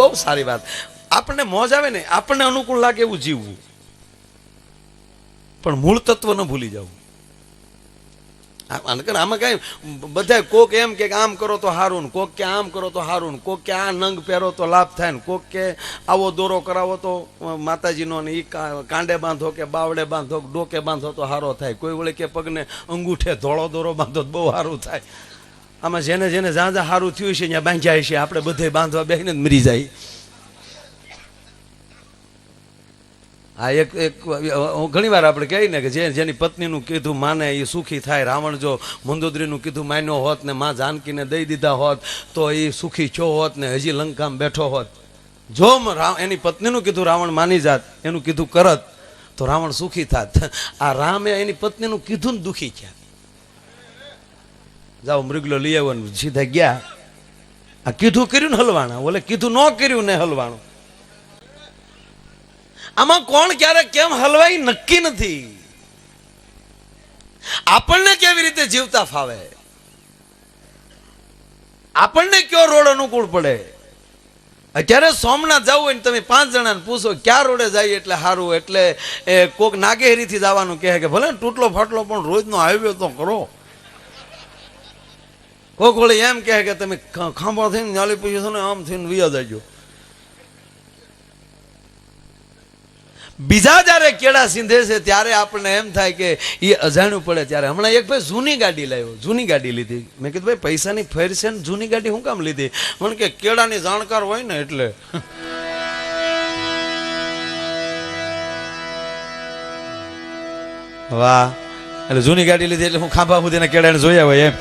બહુ સારી વાત. આપણને મોજ આવે ને, આપણને અનુકૂળ લાગે એવું જીવવું, પણ મૂળ તત્વ ન ભૂલી જવું. આમાં કઈ બધા કોક એમ કે આમ કરો તો હારું, કોક કે આમ કરો તો હારું, કોક કે આ નંગ પહેરો તો લાભ થાય ને, કોક કે આવો દોરો કરાવો તો માતાજીનો ને ઈ કાંડે બાંધો કે બાવડે બાંધો ડોકે બાંધો તો હારો થાય, કોઈ વળે કે પગને અંગૂઠે ધોળો દોરો બાંધો તો બહુ સારું થાય. આમાં જેને જેને જ્યાં જ્યાં સારું થયું છે ત્યાં બાંધ્યા છે, આપણે બધે બાંધવા બેસીને જ મરી જાય. આ એક ઘણી વાર આપણે કહીએ ને કે જેની પત્નીનું કીધું માને એ સુખી થાય. રાવણ જો મંદોદરીનું કીધું માન્યો હોત ને માં જાનકીને દઈ દીધા હોત તો એ સુખી છો હોત ને હજી લંકામાં બેઠો હોત. જો એની પત્નીનું કીધું રાવણ માની જાત, એનું કીધું કરત તો રાવણ સુખી થાત. આ રામે એની પત્નીનું કીધું ને દુખી થયા. જાઓ મૃગલો લઈ આવ્યો ને સીધા ગયા. આ કીધું કર્યું ને હલવાણા, ઓલે કીધું ન કર્યું ને હલવાણું. આમાં કોણ ક્યારે કેમ હલવાય નક્કી નથી. આપણને કેવી રીતે જીવતા ફાવે, આપણને કયો રોડ અનુકૂળ પડે. અત્યારે સોમનાથ જવું હોય ને તમે 5 જણાને પૂછો ક્યાં રોડે જાય એટલે સારું, એટલે કોક નાગેહરીથી જવાનું કહે કે ભલે તૂટલો ફાટલો પણ રોજનો હાઈવે તો કરો. કોક વળી એમ કહે કે તમે ખાંભા થઈને નાલી પૂછ્યું છો ને આમ થઈને વિયા જજો. બીજા જયારે કેળા સીંધે છે ત્યારે આપણને એમ થાય કે એ અજાણ્યું પડે. ત્યારે હમણાં એક ભાઈ જૂની ગાડી લાવ્યો, જૂની ગાડી લીધી. મેં કીધું ભાઈ પૈસાની ફેર છે ને જૂની ગાડી શું કામ લીધી? મને કે કેળાની જાણકાર હોય ને એટલે. વાહ, એટલે જૂની ગાડી લીધી એટલે હું ખાંભા સુધીના કેળાને જોયા હોય એમ.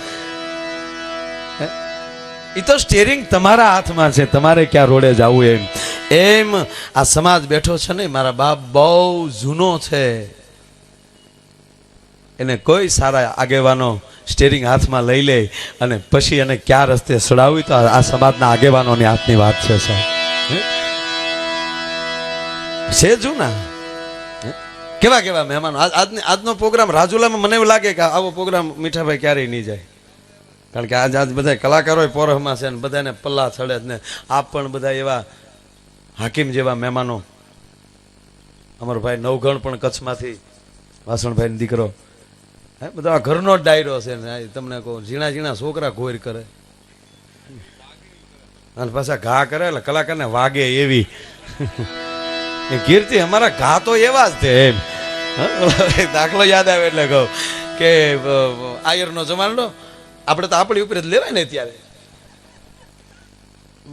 એ તો સ્ટેરિંગ તમારા હાથમાં છે, તમારે ક્યાં રોડે જવું એમ. એમ આ સમાજ બેઠો છે ને, મારા બાપ બહુ જૂનો છે, એને કોઈ સારા આગેવાનો સ્ટેરિંગ હાથમાં લઈ લે અને પછી એને ક્યાં રસ્તે સડાવી તો આ સમાજના આગેવાનોની હાથની વાત છે સાહેબ. છે જૂના કેવા કેવા મહેમાનો. આજનો પ્રોગ્રામ રાજુલામાં મને એવું લાગે કે આવો પ્રોગ્રામ મીઠાભાઈ ક્યારેય નહીં જાય, કારણ કે આજ બધા કલાકારો પોરહમાં છે ને બધાને પલ્લા ચડે ને. આપ પણ બધા એવા હાકીમ જેવા મહેમાનો. અમારો ભાઈ નવગણ પણ કચ્છમાંથી, વાસણભાઈ દીકરો, બધા ઘરનો જ ડાયરો છે ને. તમને કહું ઝીણા ઝીણા છોકરા ઘોર કરે અને પાછા ઘા કરે એટલે કલાકારને વાગે એવી કીર્તિ. અમારા ઘા તો એવા જ છે એમ. દાખલો યાદ આવે એટલે કહું કે આયરનો જમાનો આપણે તો આપણી ઉપર જ લેવાય ને ત્યારે.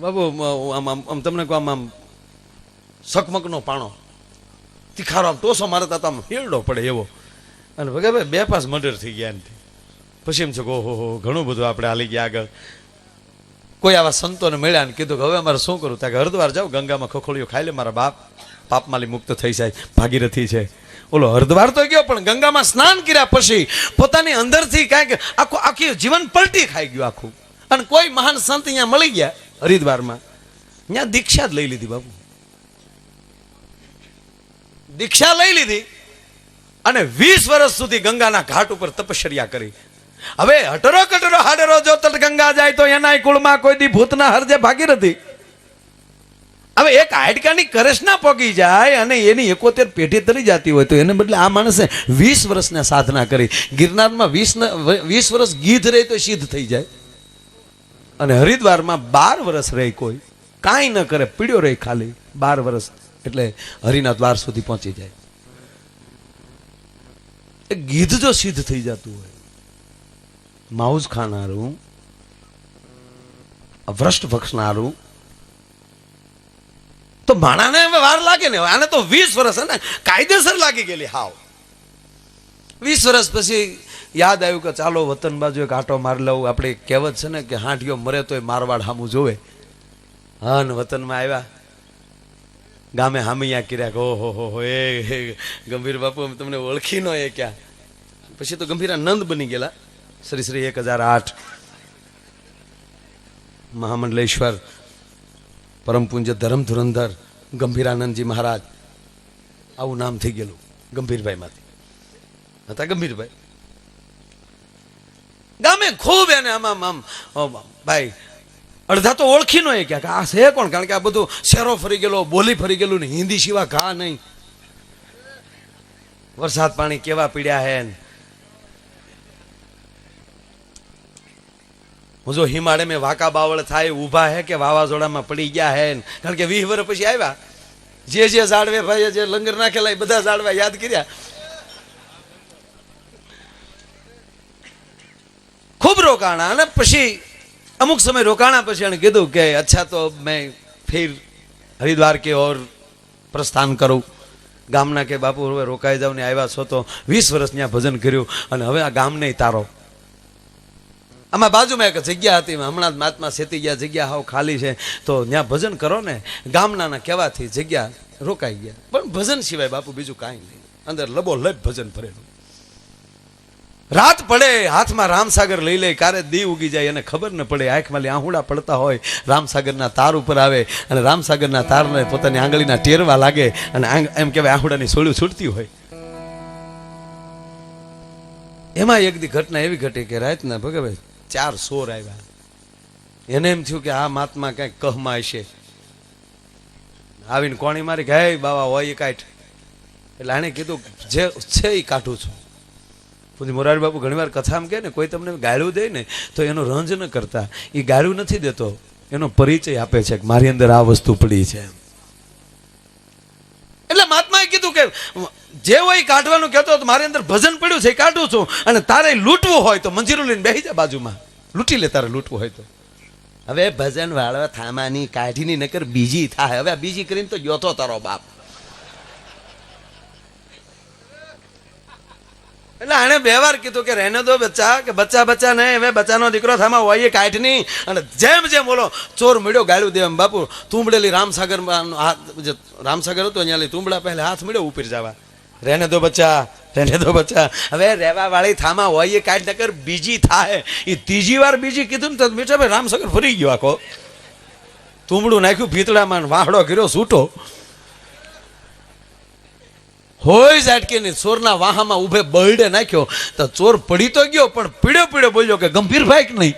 બાબુ આમ તમને કહું આમ સકમકનો પાણો તીખારો આમ ટોસો મારે તો આમ હેરડો પડે એવો. અને ભગે ભાઈ 2-5 મર્ડર થઈ ગયા એનાથી. પછી એમ છે કે ઓહો ઘણું બધું આપણે હાલી ગયા આગળ. કોઈ આવા સંતોને મળ્યા ને કીધું કે હવે અમારે શું કરું? ત્યાં કે હરિદ્વાર જાઓ, ગંગામાં ખખોળીઓ ખાઈ લે, મારા બાપ પાપમાલી મુક્ત થઈ જાય. ભાગીરથી છે ઓલો હરિદ્વાર તો ગયો પણ ગંગામાં સ્નાન કર્યા પછી પોતાની અંદરથી કાંઈક આખી જીવન પલટી ખાઈ ગયું આખું. અને કોઈ મહાન સંત અહીંયા મળી ગયા હરિદ્વારમાં, ત્યાં દીક્ષા જ લઈ લીધી બાબુ. દીક્ષા લઈ લીધી અને 20 વર્ષ સુધી ગંગાના ઘાટ ઉપર તપશ્ચર્યા કરી. હવે હટરો કટરો હાડરો જો તટ ગંગા જાય તો એના કુળમાં કોઈ દી ભૂતના હરજે ભાગીરથી. હવે એક હાડકાની કરસ ના પોગી જાય અને એની 71 પેઢી તરી જતી હોય તો એને બદલે આ માણસે 20 વર્ષની સાધના કરી. ગિરનારમાં 20 વર્ષ ગીધ રહે તો સિદ્ધ થઈ જાય, અને હરિદ્વારમાં 12 વર્ષ રહે, કોઈ કાંઈ ન કરે, પીડ્યો રહે ખાલી 12 વર્ષ, એટલે હરિના દ્વાર સુધી પહોંચી જાય. ગીધ જો સિદ્ધ થઈ જતું હોય, માઉસ ખાનારું, ભ્રષ્ટ ભક્ષનારું, તો માણાને વાર લાગે ને. આને તો 20 વર્ષ ને કાયદેસર લાગી ગયેલી હાવ. 20 વર્ષ પછી યાદ આવ્યું કે ચાલો વતન બાજુ એક આંટો મારી લઉં. આપણે કહેવત છે ને કે હાંઠિયો મરે તોય મારવાડ હામું જોવે. હા ને વતનમાં આવ્યા, ગામે હામિયા કર્યા કે ઓહો હો એ ગંભીર બાપુ તમને ઓળખી નો એ ક્યાં. પછી તો ગંભીરા નંદ બની ગયેલા. શ્રી શ્રી 1008 મહામંડલેશ્વર પરમ પૂજ્ય ધર્મ ધુરંધર ગંભીરાનંદજી મહારાજ, આવું નામ થઈ ગયેલું ગંભીરભાઈ માંથી હતા. ગંભીરભાઈ ગામે ખૂબ એને આમ ભાઈ અડધા તો ઓળખી નો કે આ છે કોણ, કારણ કે આ બધું શેરો ફરી ગયેલો, બોલી ફરી ગયેલું ને હિન્દી સિવાય ઘા નહીં. વરસાદ પાણી કેવા પીડ્યા હે. હું જો હિમાડે મેં વાંકા બાવળ થાય ઊભા હે કે વાવાઝોડામાં પડી ગયા હે, કારણ કે 20 વર્ષ પછી આવ્યા. જે ઝાડવે ભાઈ જે લંગર નાખેલા એ બધા ઝાડવા યાદ કર્યા. ખૂબ રોકાણા અને પછી અમુક સમય રોકાણા પછી એને કીધું કે અચ્છા તો મેં ફિર હરિદ્વાર કે ઓર પ્રસ્થાન કરું. ગામના કે બાપુ હવે રોકાઈ જાવ ને આવ્યા છો તો 20 વર્ષ ત્યાં ભજન કર્યું અને હવે આ ગામ નહીં તારો. આમાં બાજુમાં એક જગ્યા હતી, હમણાં જ મહાત્મા સેતી ગયા, જગ્યા હાવ ખાલી છે તો ત્યાં ભજન કરો ને. ગામના કહેવાથી જગ્યા રોકાઈ ગયા, પણ ભજન સિવાય બાપુ બીજું કાંઈ નહીં. અંદર લબોલબ ભજન ભરેલું. રાત પડે હાથમાં રામસાગર લઈ લે, કારે દી ઉગી જાય અને ખબર ન પડે. આંખમાં આહુડા પડતા હોય, રામસાગરના તાર ઉપર આવે અને રામસાગરના તારને પોતાની આંગળીના ટેરવા લાગે અને એમ કહેવાય આહુડાની સોળ્યું છૂટતી હોય. એમાં એક દી ઘટના એવી ઘટી કે રાતના ભગવે 4 સોર આવ્યા. એને એમ થયું કે આ મહાત્મા કંઈક કહમાં હશે. આવીને કોણી મારી કે હે બાવા હોય એ કાઢ. એટલે આણે કીધું જે છે એ કાઢું છું. પૂજ્ય મોરારી બાપુ ઘણી વાર કથામાં કહે ને કોઈ તમને ગાળું દે ને તો એનો રંજ ન કરતા. એ ગાળું નથી દેતો, એનો પરિચય આપે છે કે મારી અંદર આ વસ્તુ પડી છે. એટલે મહાત્માએ કીધું કે જે હોય કાઢવાનું કહેતો મારી અંદર ભજન પડ્યું છે કાઢું છું, અને તારે લૂંટવું હોય તો મંજીરું લઈને બેસી જા બાજુમાં, લૂંટી લે તારે લૂંટવું હોય તો. હવે ભજન વાળવા થામાની કાઢીની નકર બીજી થાય. હવે બીજી કરીને તો ગયો તો તારો બાપ. એટલે આને 2 વાર કીધું કે રહેને દો બચ્ચા, કે બચ્ચા નહીં, હવે બચ્ચાનો દીકરો થામા હોય કાઢ નહીં. અને જેમ બોલો ચોર મળ્યો ગાળું દેવા. બાપુ તુંબડેલી રામસાગર રામસાગર હતો અહીંયા તુંબડા પહેલા હાથ મળ્યો ઉપર જવા. રહેને દો બચ્ચા, રહેને દો બચ્ચા. હવે રહેવા વાળી થામા હોય કાઢ નકર બીજી થાય. એ ત્રીજી વાર બીજી કીધું ને તો બેટા ભાઈ રામસાગર ફરી ગયો આખો. તુંબડું નાખ્યું ભીતળામાં, વાહડો કર્યો છૂટો. હોય ઝાટકી ની ચોરના વાહામાં ઉભે બળડે નાખ્યો તો ચોર પડી તો ગયો, પણ પીડ્યો બોલ્યો કે ગંભીર ભાઈ કે નહીં.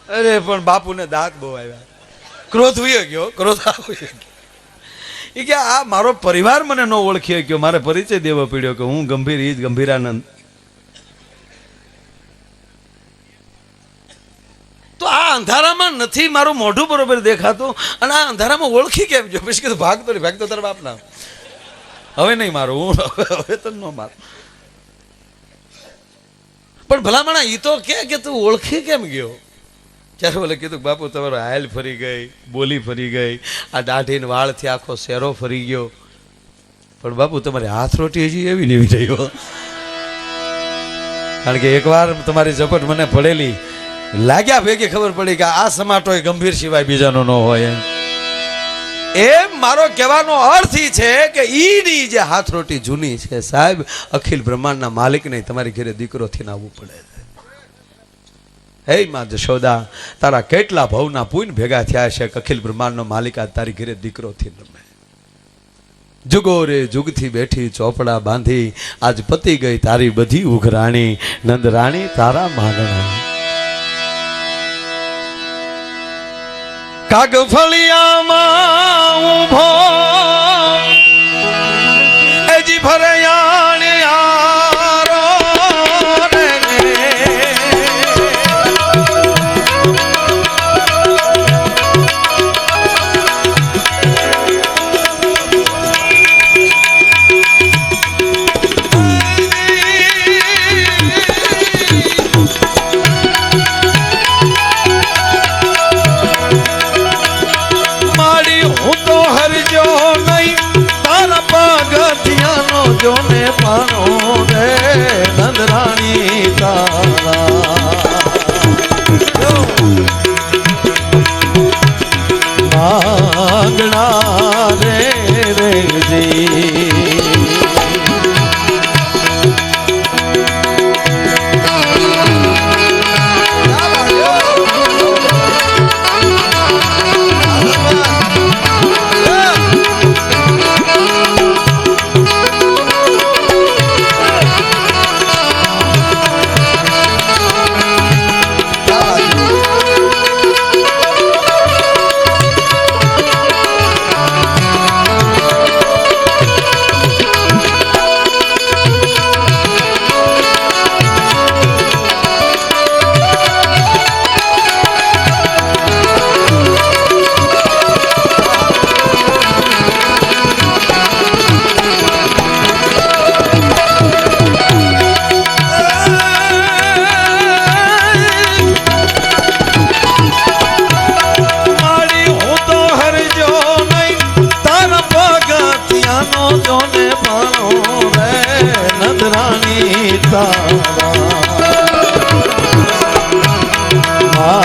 અરે પણ બાપુને દાંત બહુ આવ્યા, ક્રોધ વયો ગયો, ક્રોધ આવ્યો ગયો. એ કે આ મારો પરિવાર મને ન ઓળખી ગયો, મારે પરિચય દેવો પડ્યો કે હું ગંભીર, ઈ જ ગંભીરાનંદ. તો આ અંધારામાં નથી મારું મોઢું બરોબર દેખાતું, અને આ અંધારામાં ઓળખી કેમ જો? પછી કીધું ભાગતો નહીં, ભાગતો તારા બાપના. હવે નહીં મારું, હું હવે તો ન મારું. પણ ભલામણા ઈ તો કે તું ઓળખી કેમ ગયો? ત્યારે બોલે કીધું બાપુ તમારો હાલ ફરી ગઈ, બોલી ફરી ગઈ, આ દાઢીને વાળથી આખો શેરો ફરી ગયો. પણ બાપુ તમારી હાથ રોટી હજી એવી લેવી રહ્યો. કારણ કે એકવાર તમારી ઝપટ મને પડેલી, લાગ્યા ભેગી ખબર પડી કે આ સમાટો ગંભીર સિવાય બીજાનો ન હોય. એમ મારો કહેવાનો અર્થ ઈ છે કે ઈની જે હાથ રોટી જૂની છે સાહેબ, અખિલ બ્રહ્માંડના માલિક નહીં તમારી ઘરે દીકરો થઈને આવવું પડે છે. હે માં જશોદા, તારા કેટલા ભવના પુણ્ય ભેગા થયા છે કે અખિલ બ્રહ્માંડનો માલિક આ તારી ઘરે દીકરો થઈને રમે. જુગો રે જુગથી બેઠી ચોપડા બાંધી, આજ પતી ગઈ તારી બધી ઉઘરાણી, નંદ રાણી તારા માંગણા. કાગફળિયામાં ઊભો એજી ભરયાણ યારો રે. જોને પાણો રે નંદરાણી તારા માંગણા રે રેજી.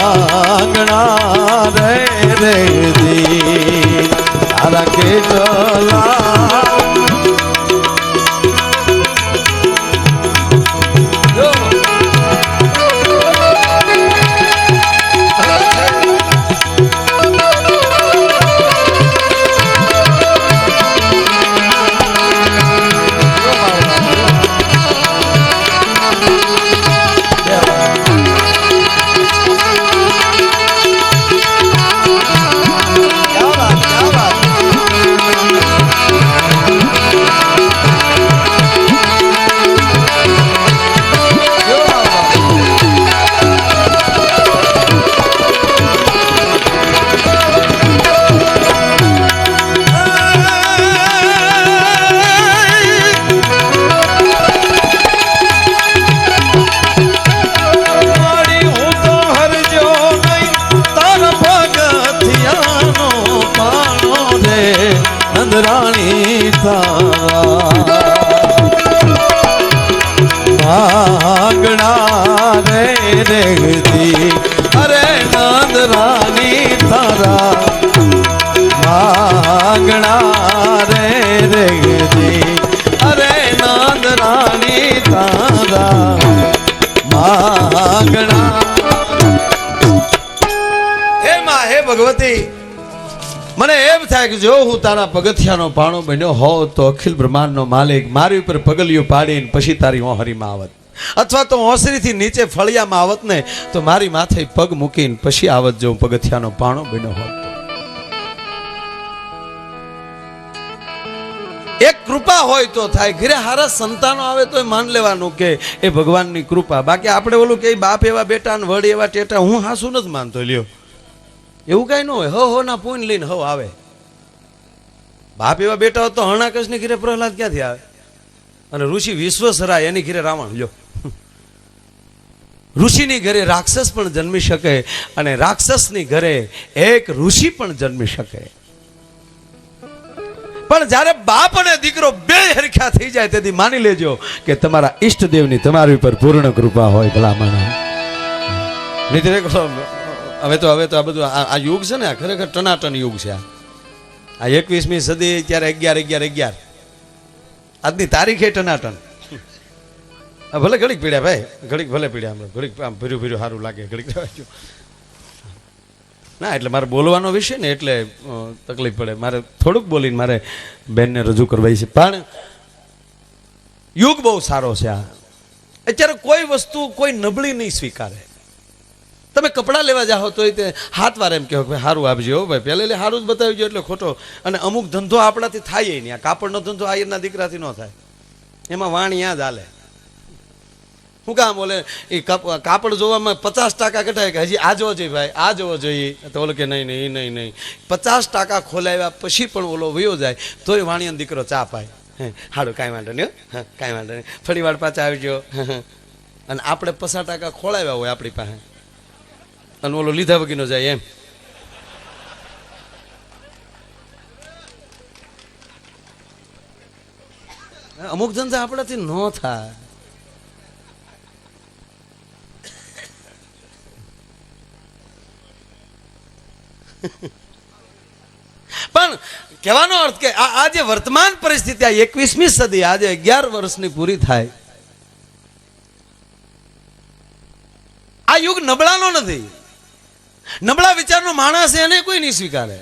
માંગણા રે રે દી તારા કેટલા રાણી માંગણા રે રેગતી અરે નંદ રાણી તારા માંગણા રે રેગતી અરે નંદ રાણી તારા માંગણા હે માં હે ભગવતી મને એમ થાય કે જો હું તારા પગથિયાનો પાણો બન્યો હોત તો અખિલ બ્રહ્માંડનો માલિક મારી ઉપર પગલિયું પાડીને પછી તારી ઓહરીમાં આવત, અથવા તો ઓસરીથી નીચે ફળિયામાં આવત ને તો મારી માથે પગ મૂકીને પછી આવત જો હું પગથિયાનો પાણો બન્યો હોત. એક કૃપા હોય તો થાય. ઘરે હારા સંતાનો આવે તો માન લેવાનું કે એ ભગવાનની કૃપા. બાકી આપણે ઓલું કે બાપ એવા બેટા ને વડ એવા ટેટા, હું હાસુ નથી માનતો લ્યો, એવું કઈ ન હોય. હો ના પૂન લઈને હો આવે. બાપ એવા બેટા હોત તો હરણાકશ ની ઘીરે પ્રહલાદ ક્યાંથી આવે, અને ઋષિ વિશ્વસરાય એની ઘીરે રાવણ લ્યો. ઋષિની ઘરે રાક્ષસ પણ જન્મી શકે અને રાક્ષસની ઘરે એક ઋષિ પણ જન્મી શકે. પણ જ્યારે બાપ અને દીકરો બે હરખ્યા થઈ જાય તેથી માની લેજો કે તમારા ઈષ્ટદેવની તમારી ઉપર પૂર્ણ કૃપા હોય. ભલામણ હવે તો આ બધું આ યુગ છે ને, આ ખરેખર ટનાટન યુગ છે. આ 21મી સદી ત્યારે 11 આજની તારીખે ટનાટન. ભલે ઘડીક પીડ્યા ભાઈ, ઘડીક ભલે પીડ્યા, ઘડીક આમ ભર્યું સારું લાગે, ઘડીક ના. એટલે મારે બોલવાનો વિષય ને એટલે તકલીફ પડે, મારે થોડુંક બોલીને મારે બેનને રજૂ કરવાય છે. પણ યુગ બહુ સારો છે આ. અત્યારે કોઈ વસ્તુ કોઈ નબળી નહીં સ્વીકારે. તમે કપડાં લેવા જાઓ તો તે હાથ વાર એમ કહો કે સારું આપજો ભાઈ, પહેલે સારું જ બતાવજો એટલે ખોટો. અને અમુક ધંધો આપણાથી થાય નહીં. આ કાપડનો ધંધો આયરના દીકરાથી ન થાય, એમાં વાણિયા જ હાલે. શું કામ બોલે એ કાપડ જોવામાં 50% ઘટાય કે હજી આ જોવો જોઈએ ભાઈ, આ જોવો જોઈએ, તો ઓલો કે નહીં 50% ખોલાવ્યા પછી પણ ઓલો વયો જાય તોય વાણિયાનો દીકરો ચા પાય. હાડું કાંઈ વાંધો નહીં, કાંઈ વાંધો નહીં, થોડી વાર પાછા આવજો. અને આપણે 50% ખોલાવ્યા હોય આપણી પાસે અને ઓલો લીધા વગીનો જાય એમ. અમુક ધંધા આપણાથી ન થાય. પણ કહેવાનો અર્થ કે આ જે વર્તમાન પરિસ્થિતિ, આ 21મી સદી, આજે 11 વર્ષની પૂરી થાય, આ યુગ નબળાનો નથી. નબળા વિચારનો માણસ એને કોઈ નહીં સ્વીકારે.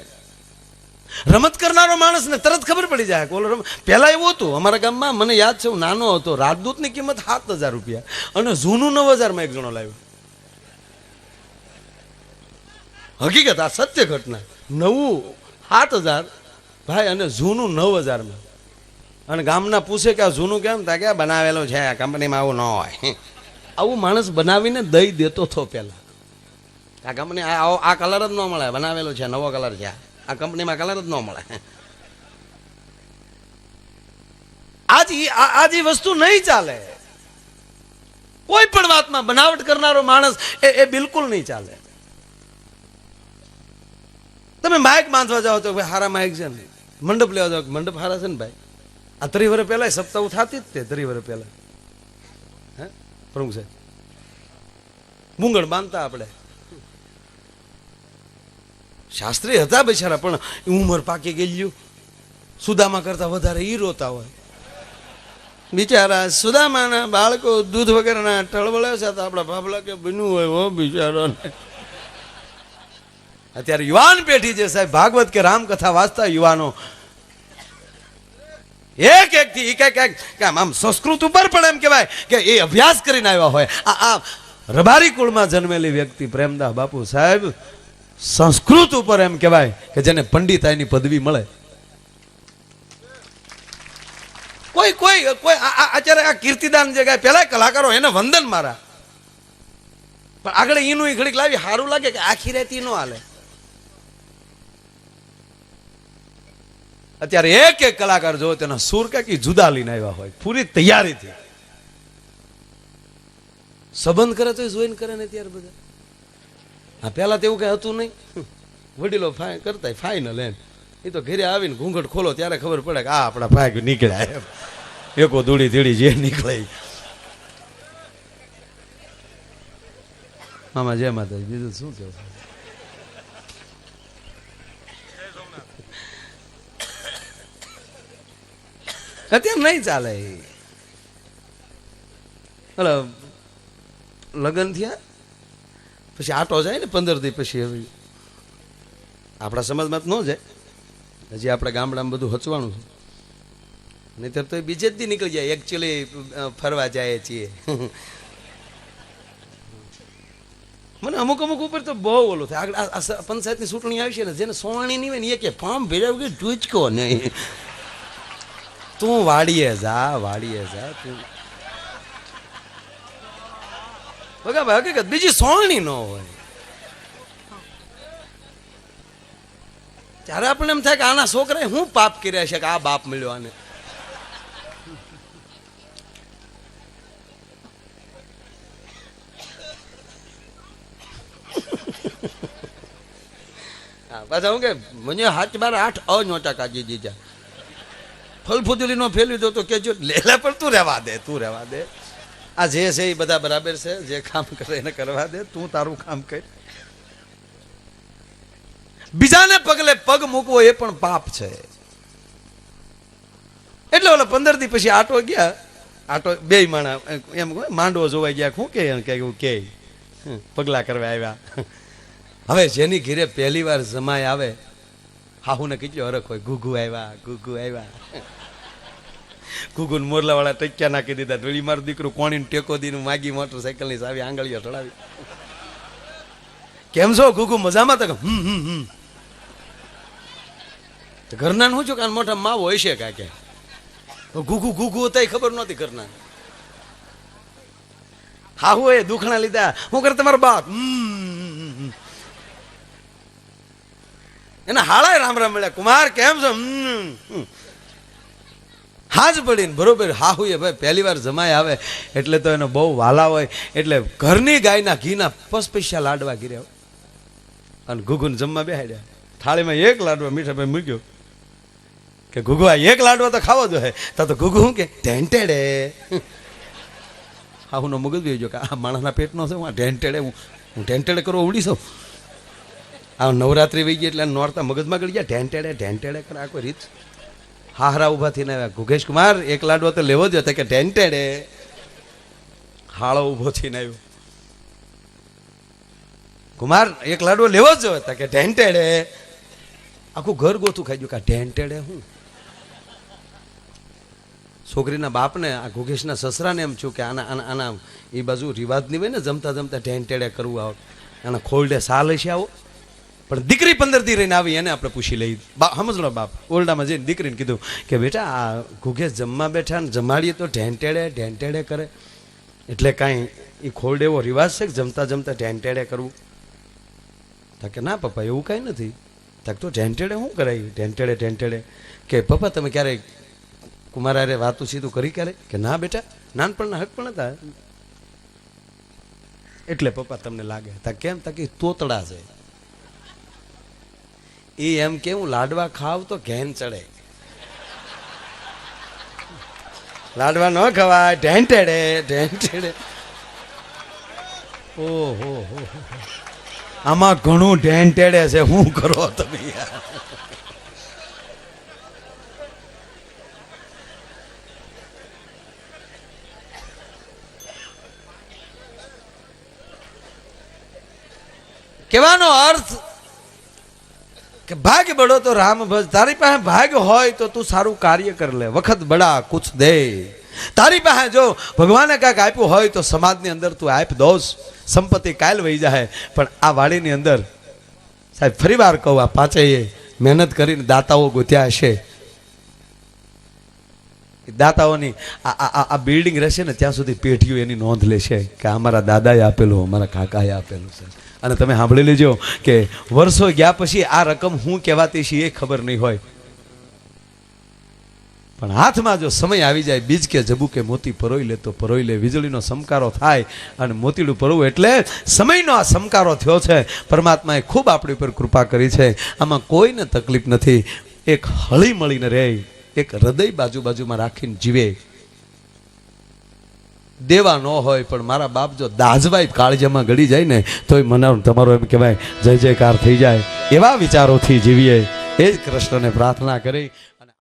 રમત કરનારો માણસને તરત ખબર પડી જાય. પહેલા એવું હતું અમારા ગામમાં, મને યાદ છે હું નાનો હતો, રાજદૂતની કિંમત 7,000 રૂપિયા અને જૂનું 9,000 માં એક જણો લાવ્યો. હકીકત, આ સત્ય ઘટના. નવું 7,000 ભાઈ અને જૂનું 9,000 માં. અને ગામના પૂછે કે આ જૂનું કેમ? તા કે બનાવેલો છે, આ કંપનીમાં આવું ન હોય. આવું માણસ બનાવીને દઈ દેતો હતો પહેલા. આ કંપની આ કલર જ ન મળે, બનાવેલો છે, નવો કલર છે, આ કંપનીમાં કલર જ ન મળે. આજ એ વસ્તુ નહીં ચાલે. કોઈ પણ વાતમાં બનાવટ કરનારો માણસ એ બિલકુલ નહીં ચાલે. તમે માઇક બાંધવા જાઓ તો ભાઈ હારા માઇક છે ને, મંડપ લેવા જાઓ મંડપ હારા છે ને ભાઈ. આ 30 વર્ષ પહેલા સપ્તાહ થતી જ તે 30 વર્ષ પહેલા. હે પ્રમુખ સાહેબ મૂંગણ બાંધતા આપણે શાસ્ત્રી હતા બિચારા, પણ ઉંમર પાકી ગયેલું. સુદામા કરતા વધારે ઈ રોતા હોય બિચારા. સુદામાના બાળકો દૂધ વગરના ટળવળે છે તો આપણા બાબલા કે બન્યું હોય હો બિચારાને. અત્યારે યુવાન પેઢી જે સાહેબ ભાગવત કે રામકથા વાંચતા યુવાનો એક એક થી એક આમ સંસ્કૃત ઉપર પણ એમ કહેવાય કે એ અભ્યાસ કરીને આવ્યા હોય. આ રબારી કુળમાં જન્મેલી વ્યક્તિ પ્રેમદાસ બાપુ સાહેબ સંસ્કૃત ઉપર એમ કહેવાય કે જેને પંડિતાઈની પદવી મળે. કોઈ કોઈ કોઈ અત્યારે આ કીર્તિદાન જે ગાય પેલા કલાકારો એને વંદન મારા, પણ આગળ એનું ઘડીક લાવી સારું લાગે કે આખી રેતી નો હાલે. અત્યારે એક એક કલાકાર જો તેના સુર કઈ જુદા લઈને આવ્યા હોય પૂરી તૈયારીથી. સંબંધ કરે તો જોઈને કરે ને ત્યારે બધા. હા પેલા તો એવું કઈ હતું નહીં, વડીલો કરતા ફાઇનલ એમ. એ તો ઘરે આવીને ઘૂંઘટ ખોલો ત્યારે ખબર પડે કે આ આપણા ભાગ નીકળ્યા એમ. એકો દોડી ધીડી જે નીકળે. મામા જય માતા, બીજું શું કેવું? અત્યારે નહીં ચાલે. લગ્ન થયા પછી આટો જાય ને 15 દી પછી. હવે આપણા સમાજમાં તો ન જાય, હજી આપણે ગામડામાં બધું હચવાનું છે. નહીતર તો બીજે જ દી નીકળી જાય. એકચ્યુઅલી ફરવા જાય છીએ. મને અમુક ઉપર તો બહુ ઓલું થાય. આગળ પંચાયતની ચૂંટણી આવી છે ને, જેને સોવાણી નહીં હોય ને એ કે ફોર્મ ભેળ્યા વગર ટૂચકો નહીં. તું વાડીએ જા તું હકીકત બીજી સોળણી ન હોય. ત્યારે આપણને એમ થાય કે આના છોકરાએ હું પાપ કર્યા છે કે આ બાપ મળ્યો આને. પાછા હું કે મને 7/8 અનોટા કાઢી દીધા. ફલફુદલી નો ફેરવી દો તો કેજો લેલા પર તું રહેવા દે. આ જે છે એ બધા બરાબર છે, જે કામ કરે એને કરવા દે, તું તારું કામ કર. બીજાને પગલે પગ મૂકવો એ પણ પાપ છે. એટલે ઓલા 15 દી પછી આટો ગયા. આટો બે માણા એમ માંડવો જોવાઈ ગયા. શું કે પગલા કરવા આવ્યા. હવે જેની ઘીરે પહેલી વાર જમાય આવે, હાહુને કેટલો હરખ હોય. ઘૂઘુ આવ્યા. ઘૂઘુન મોરલા વાળા ટક્યા નાખી દીધા. વળી મારું દીકરું કોણીને ટેકો દીને માગી મોટરસાઇકલની ચાવી આંગળીઓ ચડાવી. કેમ છો ઘૂઘુ, મજામાં? તો ઘરના શું છું કે મોટા માવો હોય છે કાંકે. ઘૂઘુ હતા એ ખબર નહોતી ઘરના. હાહુ એ દુખણા લીધા. હું કરે તમારો બાપ? એના હાળા રામ મળ્યા. કુમાર કેમ છો? હાજ પડીને બરોબર. હાહુએ ભાઈ પહેલી વાર જમાય આવે એટલે તો એનો બહુ વાલા હોય. એટલે ઘરની ગાયના ઘીના પસપૈસા લાડવા ગીર્યા અને ઘૂઘુને જમવા બેહાડ્યા. થાળીમાં એક લાડવા મીઠા ભાઈ મૂક્યો કે ઘૂઘુ આ એક લાડવા તો ખાવો જોઈએ. તો ઘૂઘુ શું કે ઢેંટેડે. હાહુનો મગજ બી ગયો કે આ માણસના પેટનો છે, હું ઢેંટેડે હું ઢેંટેડે કરવા ઉડી છું. આ નવરાત્રી વહી ગઈ એટલે નોરતા મગજમાં ગળી ગયા. ઢેંટેડે કરે આ કોઈ રીત. હાહરા ઉભા થઈને આવ્યા. ઘુઘેશ કુમાર એક લાડવો તો લેવો જ હતો કે ઢેંટેડે. હાળો ઉભો થઈને આવ્યો. કુમાર એક લાડવો લેવો જ હતો કે ઢેંટેડે. આખું ઘર ગોથું ખાઈ ગયું કે ઢેંટેડે હું. છોકરીના બાપને આ ઘુઘેશના સસરાને એમ છું કે આના એ બાજુ રિવાજ નહીં હોય ને, જમતા ઢેંટેડે કરવું આવે. આના ખોલડે સાલ હશે આવો. પણ દીકરી 15 દી રહીને આવી, એને આપણે પૂછી લઈ. સમજણો બાપ ઓરડામાં જઈને દીકરીને કીધું કે બેટા આ ઘુઘેશ જમવા બેઠા ને જમાડીએ તો ઢેંટેડે કરે, એટલે કાંઈ એ ખોલડે એવો રિવાજ છે કે જમતા ઢેંટેડે કરવું? તા કે ના પપ્પા એવું કાંઈ નથી. તાક તો ઢેંટેડે શું કરાય? ઢેંટેડે કે પપ્પા તમે ક્યારેય કુમારે વાતું સીધું કરી ક્યારે? કે ના બેટા નાનપણના હક પણ હતા એટલે પપ્પા તમને લાગે. તા કેમ? તા કે તોતડા છે એ. એમ કે હું લાડવા ખાવ તો ઘેન ચડે. લાડવા ન ખવાય, ઢેંટેડે. ઓહો આમાં ઘણું ઢેંટેડે છે, શું કરો તમે યાર? કહેવાનો અર્થ કે ભાગ બળો તો રામ ભજ. તારી પાસે ભાગ હોય તો તું સારું કાર્ય કરી લે. વખત બડા કુછ દે. તારી પાસે જો ભગવાને કાંઈક આપ્યું હોય તો સમાજની અંદર તું આપ દોસ. સંપત્તિ કાલ વહી જાય, પણ આ વાડીની અંદર સાહેબ ફરી વાર કહું, આ પાંચેય મહેનત કરીને દાતાઓ ગોત્યા હશે. દાતાઓની આ બિલ્ડિંગ રહેશે ને ત્યાં સુધી પેઢીઓ એની નોંધ લેશે કે અમારા દાદાએ આપેલું, અમારા કાકાએ આપેલું છે. અને તમે સાંભળી લેજો કે વર્ષો ગયા પછી આ રકમ શું કહેવાતી છે એ ખબર નહીં હોય, પણ હાથમાં જો સમય આવી જાય, બીજ કે જબુ કે મોતી પરોઈ લે તો પરોઈ લે. વીજળીનો સમકારો થાય અને મોતીડું પરવું એટલે સમયનો આ સમકારો થયો છે. પરમાત્માએ ખૂબ આપણી ઉપર કૃપા કરી છે. આમાં કોઈને તકલીફ નથી. એક હળી મળીને રહે, એક હૃદય બાજુમાં રાખીને જીવે. દેવા ન હોય પણ મારા બાપ જો દાજવાય કાળજામાં ગળી જાય ને તોય મને તમારો એમ કહેવાય જય જયકાર થઈ જાય. એવા વિચારોથી જીવીએ, એ જ કૃષ્ણને પ્રાર્થના કરી.